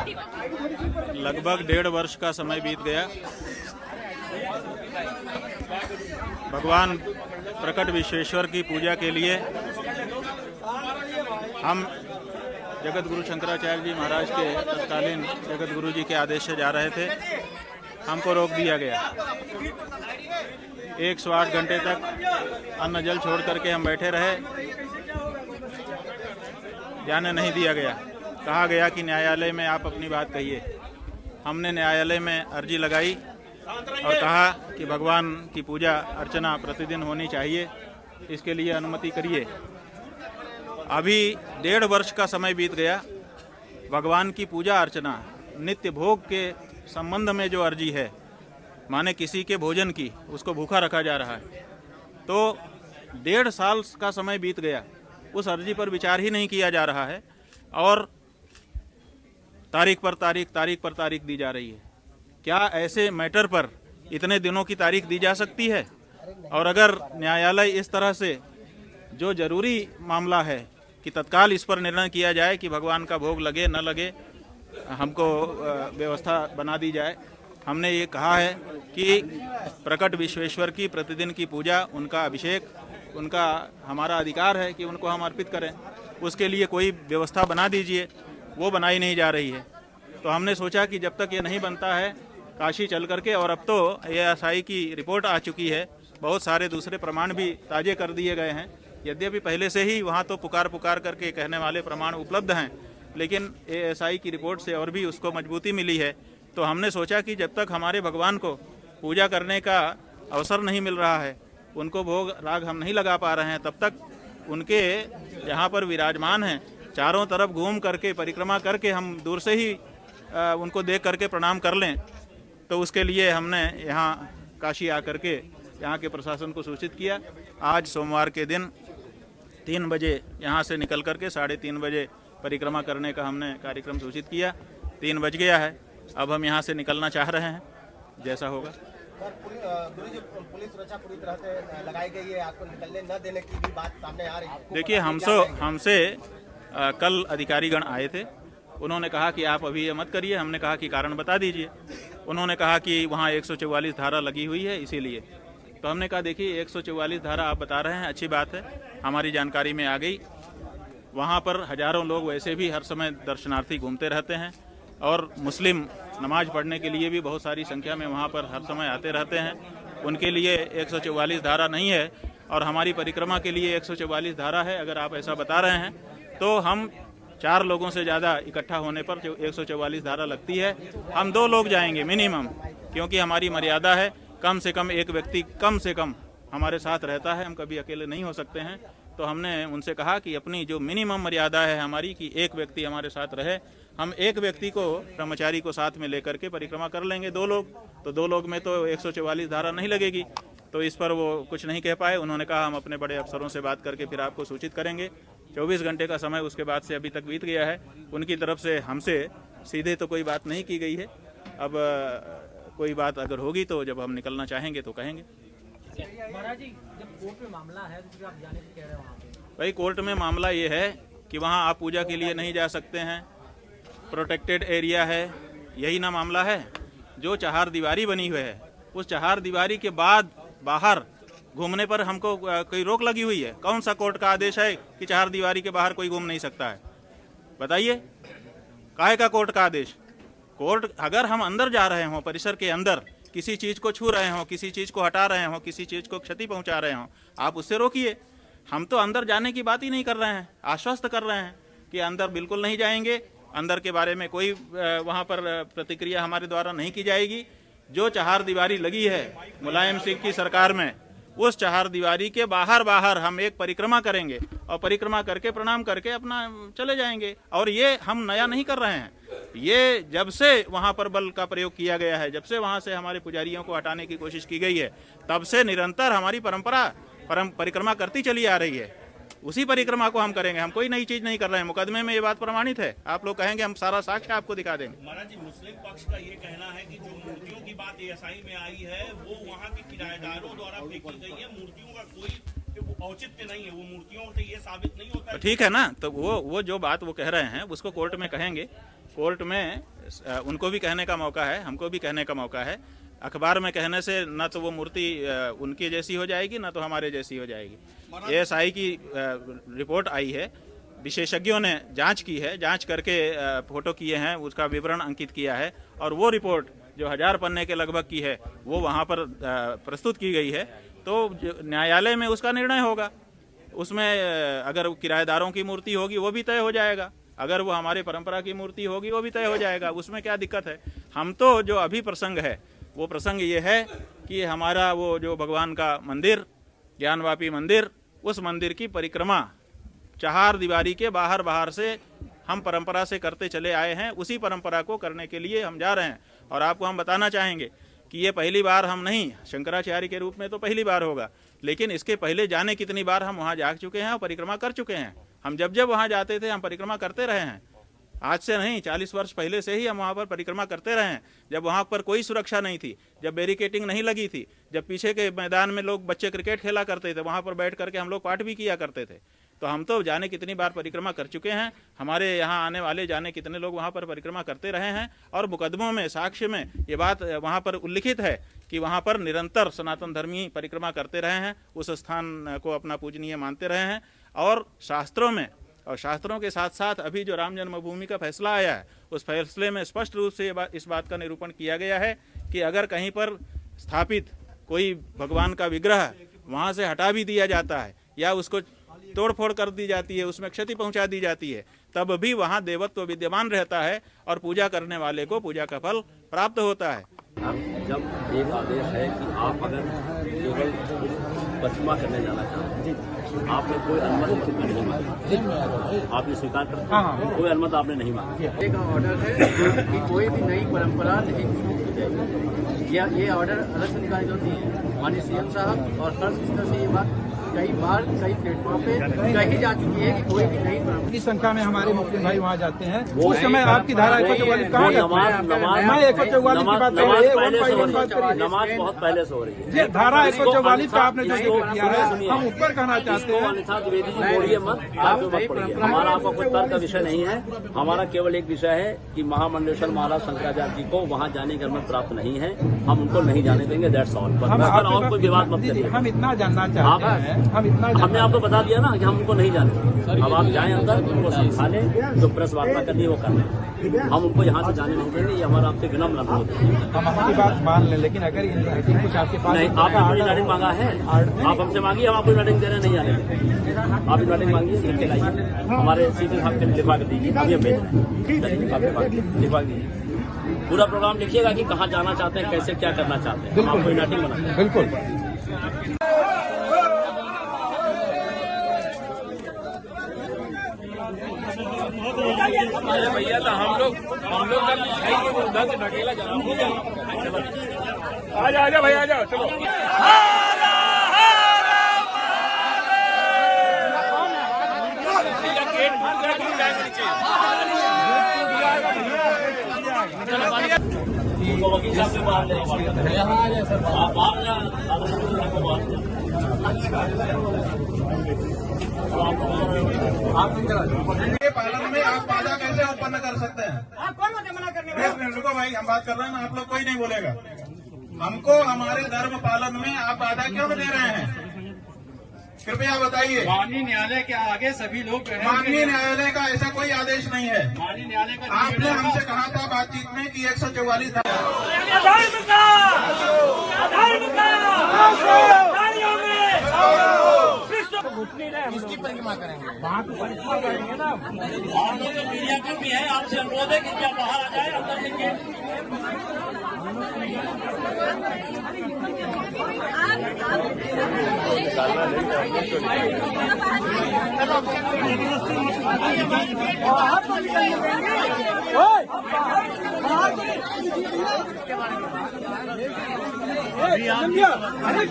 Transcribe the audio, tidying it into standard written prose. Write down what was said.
लगभग 1.5 वर्ष का समय बीत गया। भगवान प्रकट विश्वेश्वर की पूजा के लिए हम जगत गुरु शंकराचार्य जी महाराज के तत्कालीन जगत गुरु जी के आदेश से जा रहे थे। हमको रोक दिया गया। 108 घंटे तक अन्न जल छोड़ करके हम बैठे रहे, जाने नहीं दिया गया। कहा गया कि न्यायालय में आप अपनी बात कहिए। हमने न्यायालय में अर्जी लगाई और कहा कि भगवान की पूजा अर्चना प्रतिदिन होनी चाहिए, इसके लिए अनुमति करिए। अभी 1.5 वर्ष का समय बीत गया। भगवान की पूजा अर्चना नित्य भोग के संबंध में जो अर्जी है, माने किसी के भोजन की, उसको भूखा रखा जा रहा है, तो 1.5 साल का समय बीत गया। उस अर्जी पर विचार ही नहीं किया जा रहा है और तारीख पर तारीख दी जा रही है। क्या ऐसे मैटर पर इतने दिनों की तारीख दी जा सकती है? और अगर न्यायालय इस तरह से जो जरूरी मामला है कि तत्काल इस पर निर्णय किया जाए कि भगवान का भोग लगे न लगे, हमको व्यवस्था बना दी जाए। हमने ये कहा है कि प्रकट विश्वेश्वर की प्रतिदिन की पूजा, उनका अभिषेक, उनका हमारा अधिकार है कि उनको हम अर्पित करें। उसके लिए कोई व्यवस्था बना दीजिए। वो बनाई नहीं जा रही है। तो हमने सोचा कि जब तक ये नहीं बनता है, काशी चल करके, और अब तो ASI की रिपोर्ट आ चुकी है, बहुत सारे दूसरे प्रमाण भी ताजे कर दिए गए हैं। यद्यपि पहले से ही वहाँ तो पुकार करके कहने वाले प्रमाण उपलब्ध हैं, लेकिन ASI की रिपोर्ट से और भी उसको मजबूती मिली है। तो हमने सोचा कि जब तक हमारे भगवान को पूजा करने का अवसर नहीं मिल रहा है, उनको भोग राग हम नहीं लगा पा रहे हैं, तब तक उनके जहाँ पर विराजमान हैं चारों तरफ घूम करके, परिक्रमा करके हम दूर से ही उनको देख करके प्रणाम कर लें। तो उसके लिए हमने यहाँ काशी आकर के यहाँ के प्रशासन को सूचित किया। आज सोमवार के दिन 3 बजे यहाँ से निकल करके 3:30 बजे परिक्रमा करने का हमने कार्यक्रम सूचित किया। 3 बज गया है, अब हम यहाँ से निकलना चाह रहे हैं, जैसा होगा। पुलिस सुरक्षा पूरी तरह से लगाई गई है, आपको निकलने न देने की भी बात सामने आ रही है। देखिए, हमसे कल अधिकारीगण आए थे। उन्होंने कहा कि आप अभी ये मत करिए। हमने कहा कि कारण बता दीजिए। उन्होंने कहा कि वहाँ 144 धारा लगी हुई है, इसीलिए। तो हमने कहा देखिए, 144 धारा आप बता रहे हैं, अच्छी बात है, हमारी जानकारी में आ गई। वहाँ पर हजारों लोग वैसे भी हर समय दर्शनार्थी घूमते रहते हैं और मुस्लिम नमाज पढ़ने के लिए भी बहुत सारी संख्या में वहाँ पर हर समय आते रहते हैं। उनके लिए 144 धारा नहीं है और हमारी परिक्रमा के लिए 144 धारा है। अगर आप ऐसा बता रहे हैं तो हम 4 लोगों से ज़्यादा इकट्ठा होने पर जो 144 धारा लगती है, हम 2 लोग जाएंगे मिनिमम, क्योंकि हमारी मर्यादा है। कम से कम एक व्यक्ति कम से कम हमारे साथ रहता है, हम कभी अकेले नहीं हो सकते हैं। तो हमने उनसे कहा कि अपनी जो मिनिमम मर्यादा है हमारी, कि एक व्यक्ति हमारे साथ रहे, हम एक व्यक्ति को, ब्रह्मचारी को साथ में लेकर के परिक्रमा कर लेंगे। 2 लोग, तो 2 लोग में तो 144 धारा नहीं लगेगी। तो इस पर वो कुछ नहीं कह पाए। उन्होंने कहा हम अपने बड़े अफसरों से बात करके फिर आपको सूचित करेंगे। 24 घंटे का समय उसके बाद से अभी तक बीत गया है। उनकी तरफ से हमसे सीधे तो कोई बात नहीं की गई है। अब कोई बात अगर होगी तो जब हम निकलना चाहेंगे तो कहेंगे। महाराज जी, जब कोर्ट में मामला है तो आप जाने को कह रहे हैं वहाँ पे? भाई, कोर्ट में मामला ये है कि वहाँ आप पूजा के लिए नहीं जा सकते हैं, प्रोटेक्टेड एरिया है, यही ना मामला है। जो चहार दीवारी बनी हुई है, उस चहार दीवारी के बाद बाहर घूमने पर हमको कोई रोक लगी हुई है? कौन सा कोर्ट का आदेश है कि चहार दीवारी के बाहर कोई घूम नहीं सकता है? बताइए, काहे का कोर्ट का आदेश? कोर्ट, अगर हम अंदर जा रहे हों, परिसर के अंदर किसी चीज़ को छू रहे हों, किसी चीज़ को हटा रहे हों, किसी चीज़ को क्षति पहुंचा रहे हों, आप उससे रोकिए। हम तो अंदर जाने की बात ही नहीं कर रहे हैं, आश्वस्त कर रहे हैं कि अंदर बिल्कुल नहीं जाएंगे। अंदर के बारे में कोई वहाँ पर प्रतिक्रिया हमारे द्वारा नहीं की जाएगी। जो चहार दीवारी लगी है मुलायम सिंह की सरकार में, उस चहार दीवारी के बाहर हम एक परिक्रमा करेंगे और परिक्रमा करके प्रणाम करके अपना चले जाएंगे। और ये हम नया नहीं कर रहे हैं, ये जब से वहाँ पर बल का प्रयोग किया गया है, जब से वहाँ से हमारे पुजारियों को हटाने की कोशिश की गई है, तब से निरंतर हमारी परिक्रमा करती चली आ रही है। उसी परिक्रमा को हम करेंगे, हम कोई नई चीज नहीं कर रहे हैं। मुकदमे में ये बात प्रमाणित है। आप लोग कहेंगे हम सारा साक्ष्य आपको दिखा देंगे। महाराज जी, मुस्लिम पक्ष का ये कहना है कि जो मूर्तियों की बात ASI में आई है वो वहाँ के किराएदारों द्वारा फेंकी गई है, मूर्तियों का कोई औचित्य नहीं है, वो मूर्तियों से ये साबित नहीं होता है। ठीक है ना, तो वो जो बात वो कह रहे हैं उसको कोर्ट में कहेंगे कोर्ट में उनको भी कहने का मौका है, हमको भी कहने का मौका है। अखबार में कहने से न तो वो मूर्ति उनकी जैसी हो जाएगी, न तो हमारे जैसी हो जाएगी। एएसआई की रिपोर्ट आई है, विशेषज्ञों ने जांच की है, जांच करके फोटो किए हैं, उसका विवरण अंकित किया है और वो रिपोर्ट जो 1000 पन्ने के लगभग की है वो वहाँ पर प्रस्तुत की गई है। तो न्यायालय में उसका निर्णय होगा। उसमें अगर किराएदारों की मूर्ति होगी वो भी तय हो जाएगा, अगर वो हमारी परंपरा की मूर्ति होगी वो भी तय हो जाएगा। उसमें क्या दिक्कत है? हम तो जो अभी प्रसंग है वो प्रसंग ये है कि हमारा वो जो भगवान का मंदिर, ज्ञानवापी मंदिर, उस मंदिर की परिक्रमा चार दीवारी के बाहर बाहर से हम परंपरा से करते चले आए हैं। उसी परंपरा को करने के लिए हम जा रहे हैं। और आपको हम बताना चाहेंगे कि ये पहली बार हम नहीं, शंकराचार्य के रूप में तो पहली बार होगा, लेकिन इसके पहले जाने कितनी बार हम वहाँ जा चुके हैं और परिक्रमा कर चुके हैं। हम जब जब वहाँ जाते थे हम परिक्रमा करते रहे हैं। आज से नहीं, 40 वर्ष पहले से ही हम वहाँ पर परिक्रमा करते रहे हैं। जब वहाँ पर कोई सुरक्षा नहीं थी, जब बैरिकेटिंग नहीं लगी थी, जब पीछे के मैदान में लोग बच्चे क्रिकेट खेला करते थे, वहाँ पर बैठ करके हम लोग पाठ भी किया करते थे। तो हम तो जाने कितनी बार परिक्रमा कर चुके हैं। हमारे यहाँ आने वाले जाने कितने लोग वहाँ पर परिक्रमा करते रहे हैं। और मुकदमों में, साक्ष्य में ये बात वहाँ पर उल्लिखित है कि वहाँ पर निरंतर सनातन धर्मी परिक्रमा करते रहे हैं, उस स्थान को अपना पूजनीय मानते रहे हैं। और शास्त्रों में, और शास्त्रों के साथ साथ अभी जो राम जन्मभूमि का फैसला आया है, उस फैसले में स्पष्ट रूप से इस बात का निरूपण किया गया है कि अगर कहीं पर स्थापित कोई भगवान का विग्रह वहाँ से हटा भी दिया जाता है या उसको तोड़फोड़ कर दी जाती है, उसमें क्षति पहुंचा दी जाती है, तब भी वहाँ देवत्व विद्यमान रहता है और पूजा करने वाले को पूजा का फल प्राप्त होता है। जब एक आदेश है कि आप अगर केवल परिक्रमा करने जाना चाहते हैं, आपने कोई अनुमति लिखित में नहीं मांगी, आप ये स्वीकार करते हैं? कोई अनुमति आपने नहीं मांगी। एक ऑर्डर है कि कोई भी नई परंपरा नहीं शुरू की जाएगी। ये ऑर्डर अलग से निकाली होती है माननीय सीएम साहब, और हर तरह से ये बात कई बार कई प्लेटफॉर्म पे कही जा चुकी है कि कोई भी नई परंपरा की संख्या में हमारे मुस्लिम भाई वहाँ जाते हैं। उस समय आपकी धारा 144 कहाँ जाती है? मैं 144 की बात कर रही है, नमाज बहुत पहले से हो रही है। धारा 144 का आपने जो जिक्र किया है, हम ऊपर कहना चाहते हैं। अन्यथा द्विवेदी जी बोलिए मत, आप मत पढ़िए। हमारा आपका कोई तर्क का विषय नहीं है। हमारा केवल एक विषय है कि महामंडलेश्वर महाराज शंकराचार्य जी को वहाँ जाने की अनुमति प्राप्त नहीं है, हम उनको नहीं जाने देंगे। That's all. और कोई विवाद मत करिए। हम इतना जानना चाहते हैं, हमने आपको बता दिया ना कि हम उनको नहीं जाने। अब आप जाएं अंदर, उनको समझा लें, जो प्रेस वार्ता करनी है वो कर लें। हम उनको यहाँ से जाने नहीं देंगे। ये हमारा आपसे विनम्र अनुरोध है। हम आपकी बात मान लें, लेकिन अगर इन राइटिंग कुछ आपके पास नहीं, आपने इनवाइटिंग मांगा है, आप हमसे मांगिए, हम आपको इनवाइटिंग दे रहे नहीं आने देंगे। आप इनवाइटिंग मांगिए, लिख के लाइए, हमारे सीधे साहब के लिखवा कर दीजिए, अभी हम भेज रहे हैं, लिखवा दीजिए। पूरा प्रोग्राम लिखिएगा कि कहाँ जाना चाहते हैं, कैसे क्या करना चाहते हैं, हम आपको इनवाइटिंग बनाएंगे। बिल्कुल। अरे भैया, तो हम लोग का उधर से ढकेला जा रहा हूँ। आ जाओ भैया, आ जाओ, चलो। वकील साहब से बाहर पालन में आप बाधा कैसे उत्पन्न कर सकते हैं? आप कौन होते मना करने वाले? रुको भाई, हम बात कर रहे हैं ना, आप लोग कोई नहीं बोलेगा। हमको हमारे धर्म पालन में आप बाधा क्यों दे रहे हैं? कृपया बताइए। माननीय न्यायालय के आगे सभी लोग, माननीय न्यायालय का ऐसा कोई आदेश नहीं है। माननीय न्यायालय का आपने हमसे कहा था बातचीत में कि 144 इसकी परिक्रमा करेंगे। वहाँ तो परिक्रमा करेंगे ना। और जो मीडिया का भी है, आपसे अनुरोध है कि क्या बाहर आ जाए, अंदर लिखिए। अरे